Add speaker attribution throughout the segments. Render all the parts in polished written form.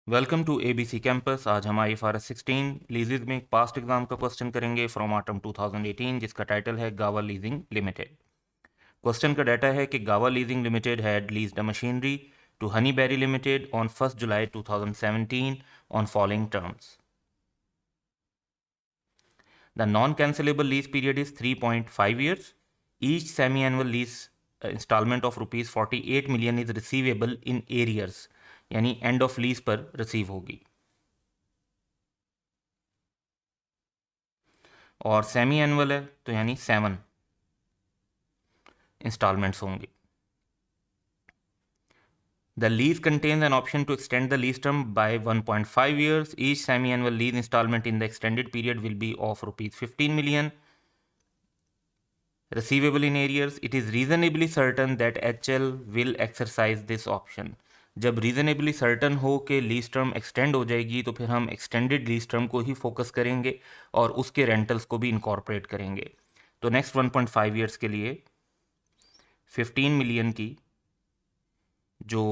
Speaker 1: Welcome to ABC campus. आज हम IFRS 16 leases में एक पास्ट एग्जाम का क्वेश्चन करेंगे फ्रॉम ऑटम 2018, जिसका टाइटल है गावा लीजिंग लिमिटेड। क्वेश्चन का डाटा है कि Gava leasing limited had leased a machinery to honey berry limited on 1 July 2017 on following terms. The non cancellable lease period is 3.5 years. Each semi-annual lease installment of rupees 48 million is receivable in arrears, यानी and of lease पर receive होगी। और semi annual है तो यानी 7 installments होंगे। The lease contains an option to extend the lease term by 1.5 years. Each semi-annual lease installment in the extended period will be of rupees 15 million. Receivable in arrears. It is reasonably certain that HL will exercise this option. जब reasonably certain हो कि lease term extend हो जाएगी तो फिर हम extended lease term को ही focus करेंगे और उसके रेंटल्स को भी इनकॉर्पोरेट करेंगे। तो नेक्स्ट 1.5 ईयर्स के लिए 15 मिलियन की जो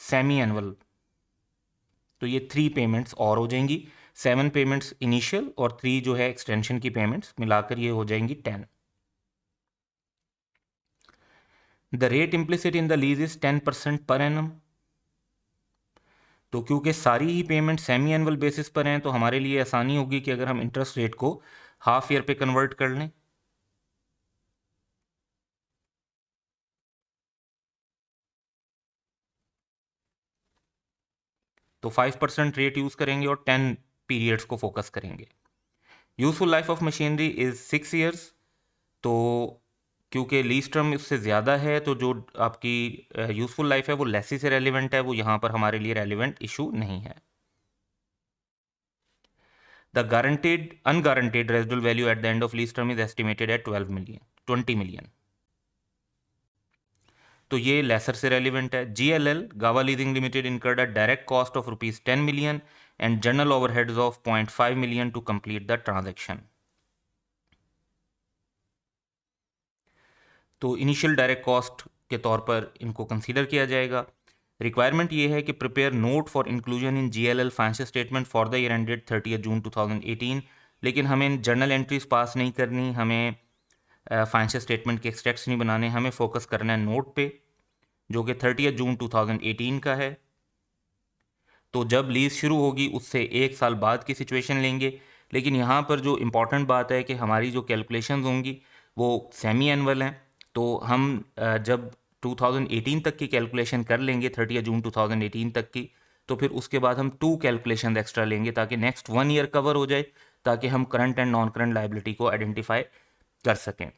Speaker 1: सेमी एनुअल, तो ये 3 पेमेंट्स और हो जाएंगी। 7 पेमेंट्स इनिशियल और 3 जो है एक्सटेंशन की पेमेंट्स मिलाकर ये हो जाएंगी 10। The rate implicit in the lease is 10% per annum. तो क्योंकि सारी ही पेमेंट सेमी एनुअल बेसिस पर हैं तो हमारे लिए आसानी होगी कि अगर हम इंटरेस्ट रेट को हाफ ईयर पे कन्वर्ट कर लें। तो 5% रेट यूज करेंगे और 10 पीरियड्स को फोकस करेंगे। Useful life of machinery is 6 years। तो क्योंकि लीज टर्म उससे ज़्यादा है तो जो आपकी यूजफुल लाइफ है वो लेसी से रेलिवेंट है, वो यहाँ पर हमारे लिए रेलिवेंट इशू नहीं है। The guaranteed unguaranteed residual value at the end of lease term is estimated at 20 million। तो ये लेसर से रेलिवेंट है। GLL Gava leasing limited incurred a direct cost of rupees 10 million and general overheads of 0.5 million to complete the transaction. तो initial direct cost के तौर पर इनको consider किया जाएगा। रिक्वायरमेंट ये है कि prepare note for inclusion in GLL financial statement for the year ended 30 June 2018। लेकिन हमें जर्नल एंट्रीज पास नहीं करनी, हमें फाइनेंशियल स्टेटमेंट के एक्सट्रैक्ट्स नहीं बनाने, हमें फोकस करना है नोट पे जो कि 30 जून 2018 का है। तो जब लीज शुरू होगी उससे 1 साल बाद की सिचुएशन लेंगे। लेकिन यहाँ पर जो इम्पॉर्टेंट बात है कि हमारी जो कैलकुलेशंस होंगी वो सेमी एनुअल हैं। तो हम जब 2018 तक की कैलकुलेशन कर लेंगे 30 जून 2018 तक की, तो फिर उसके बाद हम 2 कैलकुलेशन एक्स्ट्रा लेंगे ताकि नेक्स्ट 1 ईयर कवर हो जाए, ताकि हम current and non current liability को आइडेंटिफाई कर सकें।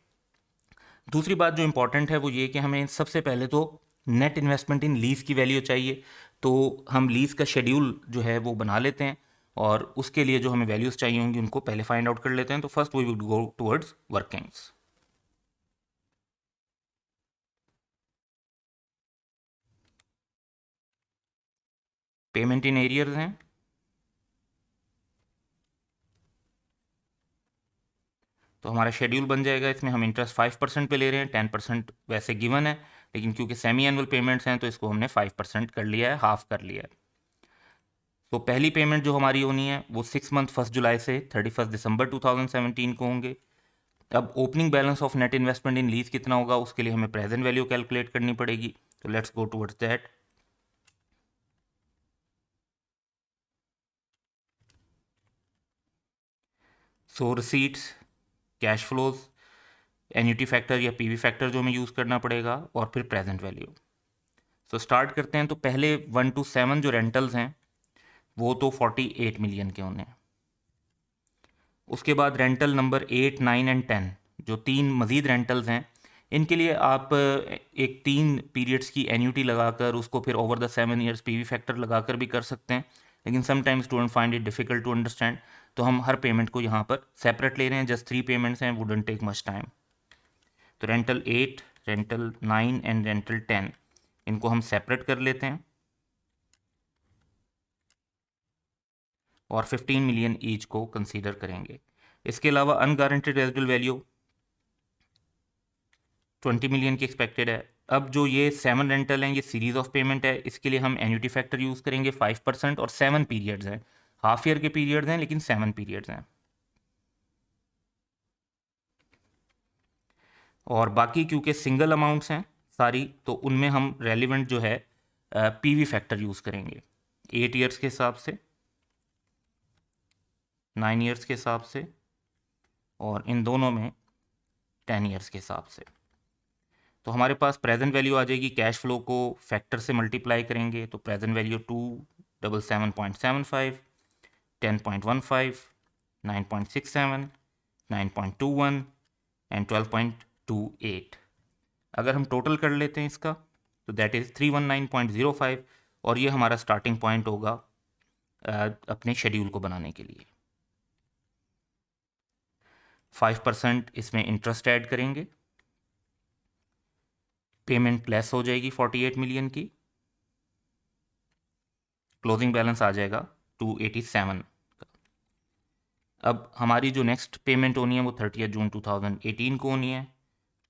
Speaker 1: दूसरी बात जो इंपॉर्टेंट है वो ये कि हमें सबसे पहले तो नेट इन्वेस्टमेंट इन लीज की वैल्यू चाहिए। तो हम लीज का शेड्यूल जो है वो बना लेते हैं और उसके लिए जो हमें वैल्यूज़ चाहिए होंगी उनको पहले फाइंड आउट कर लेते हैं। तो first we would go towards workings. Payment in arrears हैं। तो हमारा शेड्यूल बन जाएगा, इसमें हम इंटरेस्ट 5% पे ले रहे हैं, 10% वैसे गिवन है, लेकिन क्योंकि सेमी एनुअल पेमेंट्स हैं तो इसको हमने 5% कर लिया है, हाफ कर लिया है। तो पहली पेमेंट जो हमारी होनी है वो 6 मंथ 1 जुलाई से 31 दिसंबर 2017 को होंगे। अब opening balance of net investment in lease कितना होगा उसके लिए हमें प्रेजेंट वैल्यू कैलकुलेट करनी पड़ेगी। तो let's go towards that. So receipts, cash flows, annuity factor या पीवी फैक्टर जो हमें यूज़ करना पड़ेगा, और फिर प्रेजेंट वैल्यू। सो स्टार्ट करते हैं। तो पहले 1 to 7 जो रेंटल्स हैं वो तो 48 मिलियन के होने हैं। उसके बाद रेंटल नंबर 8, 9 एंड 10 जो 3 मज़ीद रेंटल्स हैं, इनके लिए आप एक 3 पीरियड्स की एन्यूटी लगाकर उसको फिर over the 7 years PV factor लगाकर भी कर सकते हैं, लेकिन sometimes student find it difficult to understand. तो हम हर पेमेंट को यहाँ पर सेपरेट ले रहे हैं, जस्ट 3 पेमेंट्स हैं, वुडंट टेक मच टाइम। तो रेंटल 8, रेंटल 9 एंड रेंटल 10 इनको हम सेपरेट कर लेते हैं और 15 मिलियन ईच को कंसीडर करेंगे। इसके अलावा अनगारंटेड रेजिडुअल वैल्यू 20 मिलियन की एक्सपेक्टेड है। अब जो ये 7 रेंटल हैं, ये सीरीज ऑफ पेमेंट है, इसके लिए हम एन्युटी फैक्टर यूज़ करेंगे 5% और 7 पीरियड्स हैं, हाफ ईयर के पीरियड्स हैं लेकिन 7 पीरियड्स हैं। और बाकी क्योंकि सिंगल अमाउंट्स हैं सारी, तो उनमें हम रेलिवेंट जो है पीवी फैक्टर यूज़ करेंगे 8 ईयर्स के हिसाब से, 9 ईयर्स के हिसाब से, और इन दोनों में 10 ईयर्स के हिसाब से। तो हमारे पास प्रेजेंट वैल्यू आ जाएगी, कैश फ्लो को फैक्टर से मल्टीप्लाई करेंगे तो प्रेजेंट वैल्यू 277.75, 10.15, 9.67, 9.21 एंड 12.28। अगर हम टोटल कर लेते हैं इसका तो दैट इज़ 319.05, और ये हमारा स्टार्टिंग पॉइंट होगा अपने शेड्यूल को बनाने के लिए। 5% इसमें इंटरेस्ट ऐड करेंगे, पेमेंट लेस हो जाएगी 48 मिलियन की, क्लोजिंग बैलेंस आ जाएगा 287 का। अब हमारी जो नेक्स्ट पेमेंट होनी है वो 30 जून 2018 को होनी है।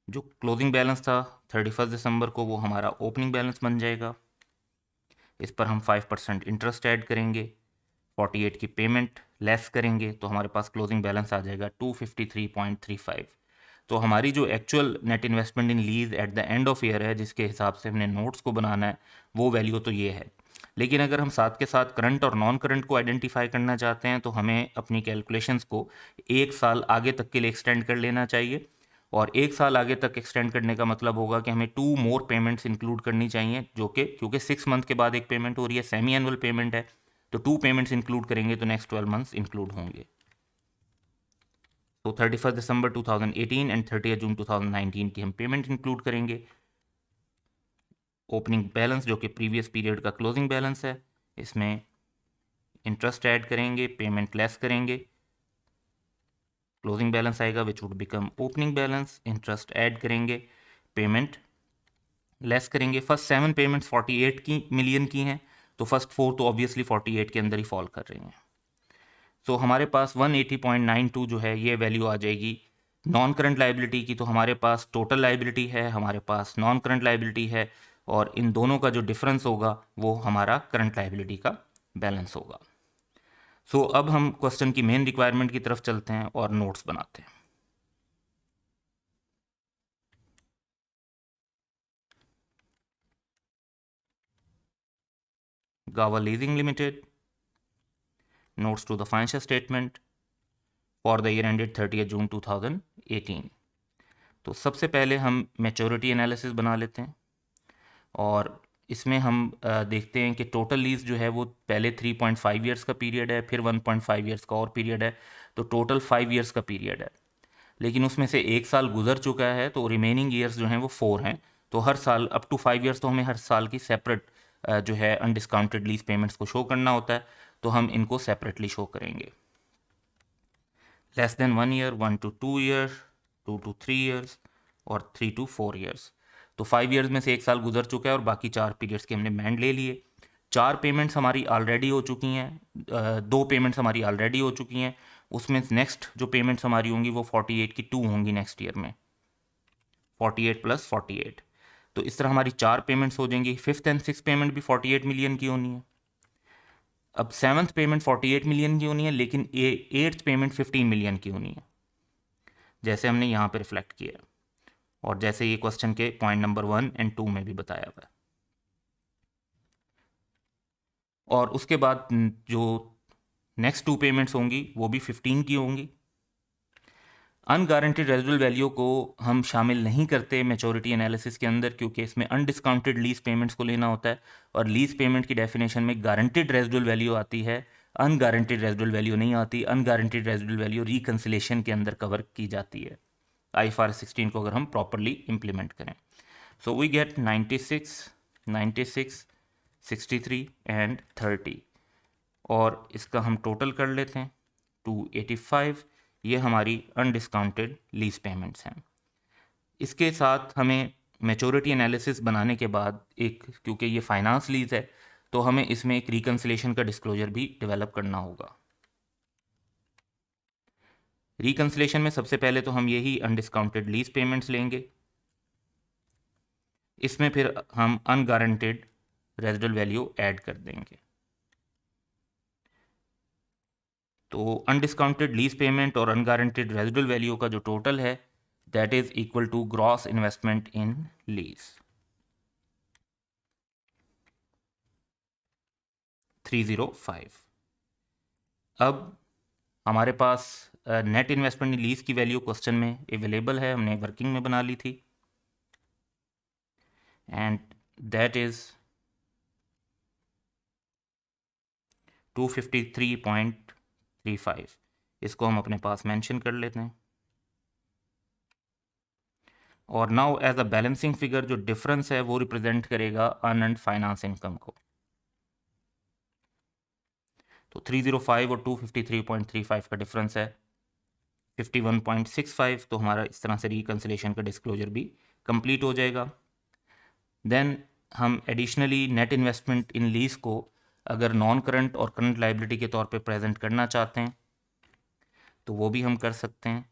Speaker 1: जो क्लोजिंग बैलेंस था 31 दिसंबर को, वो हमारा ओपनिंग बैलेंस बन जाएगा। इस पर हम 5% इंटरेस्ट ऐड करेंगे, 48 की पेमेंट लेस करेंगे तो हमारे पास क्लोजिंग बैलेंस आ जाएगा 253.35। तो हमारी जो actual net investment in lease eight the end of year है, जिसके हिसाब से हमने नोट्स को बनाना है, वो वैल्यू तो ये है। लेकिन अगर हम साथ के साथ करंट और नॉन करंट को आइडेंटिफाई करना चाहते हैं तो हमें अपनी कैलकुलेशंस को 1 साल आगे तक के लिए एक्सटेंड कर लेना चाहिए। और 1 साल आगे तक एक्सटेंड करने का मतलब होगा कि हमें 2 मोर पेमेंट्स इंक्लूड करनी चाहिए, जो कि क्योंकि 6 मंथ के बाद एक पेमेंट हो रही है, सेमी एनुअल पेमेंट है, तो 2 पेमेंट्स इंक्लूड करेंगे तो नेक्स्ट 12 मंथ्स इंक्लूड होंगे। तो 31 दिसंबर 2018 एंड 30 जून 2019 की हम पेमेंट इंक्लूड करेंगे। ओपनिंग बैलेंस जो कि प्रीवियस पीरियड का क्लोजिंग बैलेंस है, इसमें इंटरेस्ट ऐड करेंगे, पेमेंट लेस करेंगे, क्लोजिंग बैलेंस आएगा which would become opening balance, interest add करेंगे, पेमेंट लेस करेंगे। फर्स्ट 7 पेमेंट्स 48 की मिलियन की हैं, तो फर्स्ट 4 तो ऑब्वियसली 48 के अंदर ही फॉल कर रही हैं। तो हमारे पास 180.92 जो है ये वैल्यू आ जाएगी नॉन करंट लाइबिलिटी की। तो हमारे पास टोटल लाइबिलिटी है, हमारे पास नॉन करंट लाइबिलिटी है, और इन दोनों का जो डिफरेंस होगा वो हमारा करंट लाइबिलिटी का बैलेंस होगा। सो अब हम क्वेश्चन की मेन रिक्वायरमेंट की तरफ चलते हैं और नोट्स बनाते हैं। Gava leasing limited, notes to the financial statement for the year ended 30 June 2018। तो सबसे पहले हम मैच्योरिटी एनालिसिस बना लेते हैं, और इसमें हम देखते हैं कि टोटल लीज जो है वो पहले 3.5 ईयर्स का पीरियड है, फिर 1.5 ईयर्स का और पीरियड है, तो टोटल 5 ईयर्स का पीरियड है। लेकिन उसमें से 1 साल गुजर चुका है, तो रिमेनिंग ईयर्स जो हैं वो 4 हैं। तो हर साल अप टू 5 ईयर्स तो हमें हर साल की सेपरेट जो है अनडिस्काउंटेड लीज पेमेंट्स को शो करना होता है, तो हम इनको सेपरेटली शो करेंगे। Less than 1 year, 1 to 2 year, 2 to 3 years, और 3 to 4 ईयर्स। तो 5 ईयर्स में से 1 साल गुजर चुका है और बाकी 4 पीरियड्स के हमने बैंड ले लिए। 4 पेमेंट्स हमारी ऑलरेडी हो चुकी हैं, 2 पेमेंट्स हमारी ऑलरेडी हो चुकी हैं। उसमें नेक्स्ट जो पेमेंट्स हमारी होंगी वो 48 की 2 होंगी नेक्स्ट ईयर में, 48 + 48। तो इस तरह हमारी 4 पेमेंट्स हो जाएंगी। 5th एंड 6th पेमेंट भी 48 मिलियन की होनी है। अब 7th पेमेंट 48 मिलियन की होनी है, लेकिन 8th पेमेंट 15 मिलियन की होनी है, जैसे हमने यहाँ पे रिफ्लेक्ट किया और जैसे ये क्वेश्चन के पॉइंट नंबर 1 एंड 2 में भी बताया हुआ है। और उसके बाद जो नेक्स्ट 2 पेमेंट्स होंगी वो भी 15 की होंगी। अनगारंटेड रेजिडुअल वैल्यू को हम शामिल नहीं करते मैच्योरिटी एनालिसिस के अंदर, क्योंकि इसमें अनडिस्काउंटेड लीज पेमेंट्स को लेना होता है, और लीज पेमेंट की डेफिनेशन में गारंटेड रेजिडुअल वैल्यू आती है, अनगारंटेड रेजिडुअल वैल्यू नहीं आती। अनगारंटेड रेजिडुअल वैल्यू रिकंसिलेशन के अंदर कवर की जाती है IFRS 16 को अगर हम प्रॉपरली इंप्लीमेंट करें। सो वी गेट 96, 96, 63 एंड 30, और इसका हम टोटल कर लेते हैं 285। ये हमारी अनडिस्काउंटेड लीज पेमेंट्स हैं। इसके साथ हमें मैच्योरिटी एनालिसिस बनाने के बाद एक, क्योंकि ये फाइनेंस लीज है, तो हमें इसमें एक रिकंसिलेशन का डिस्क्लोजर भी डेवलप करना होगा। रिकंसिलेशन में सबसे पहले तो हम यही अनडिस्काउंटेड लीज पेमेंट्स लेंगे, इसमें फिर हम अनगारंटेड रेजिडुअल वैल्यू ऐड कर देंगे। तो अनडिस्काउंटेड लीज पेमेंट और अनगारंटेड रेजिडुअल वैल्यू का जो टोटल है that is equal to gross investment in lease 305। अब हमारे पास नेट इन्वेस्टमेंट इन लीज की वैल्यू क्वेश्चन में अवेलेबल है, हमने वर्किंग में बना ली थी, एंड दैट इज 253.35। इसको हम अपने पास मेंशन कर लेते हैं। और now as a balancing figure जो डिफरेंस है वो रिप्रेजेंट करेगा अनअर्न्ड फाइनेंस इनकम को। तो 305 और 253.35 का डिफरेंस है 51.65। तो हमारा इस तरह से रिकंसिलेशन का डिस्क्लोजर भी कंप्लीट हो जाएगा। देन हम additionally net investment in lease को अगर नॉन करंट और करंट लाइबिलिटी के तौर पे प्रेजेंट करना चाहते हैं तो वो भी हम कर सकते हैं।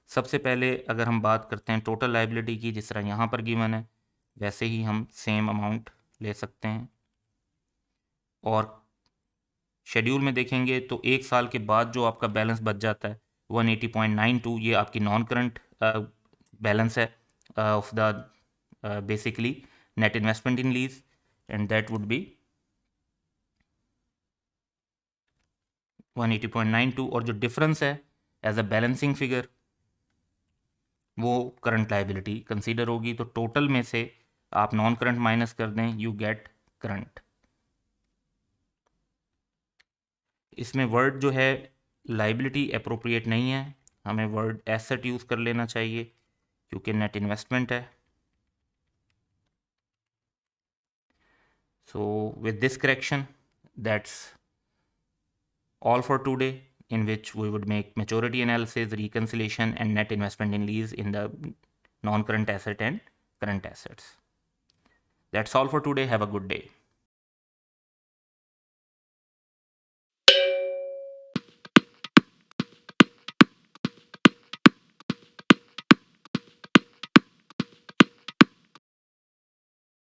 Speaker 1: सबसे पहले अगर हम बात करते हैं टोटल लाइबिलिटी की, जिस तरह यहाँ पर गिवन है वैसे ही हम सेम अमाउंट ले सकते हैं। और शेड्यूल में देखेंगे तो एक साल के बाद जो आपका बैलेंस बच जाता है 180.92, ये आपकी नॉन करंट बैलेंस है of the basically net investment in lease, and that would be 180.92। और जो डिफरेंस है एज अ बैलेंसिंग फिगर वो करंट लाइबिलिटी कंसीडर होगी। तो टोटल में से आप नॉन करंट माइनस कर दें, यू गेट करंट। इसमें वर्ड जो है लाइबिलिटी अप्रोप्रिएट नहीं है, हमें वर्ड एसेट यूज़ कर लेना चाहिए क्योंकि नेट इन्वेस्टमेंट है। So with this correction, that's all for today, in which we would make maturity analysis, reconciliation, and net investment in lease in the non-current asset and current assets. That's all for today. Have a good day.